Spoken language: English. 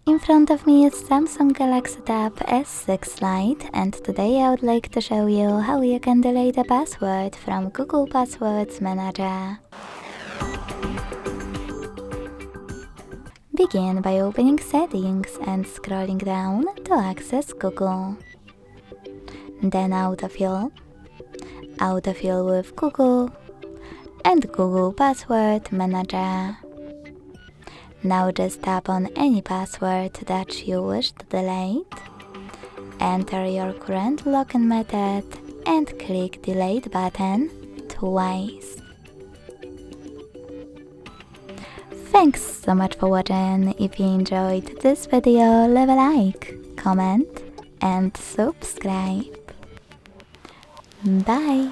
In front of me is Samsung Galaxy Tab S6 Lite, and today I would like to show you how you can delete a password from Google Passwords Manager. Begin by opening Settings and scrolling down to access Google. Then Autofill, Autofill with Google, and Google Password Manager. Now just tap on any password that you wish to delete, enter your current login method and click Delete button twice. Thanks so much for watching. If you enjoyed this video, leave a like, comment and subscribe. Bye!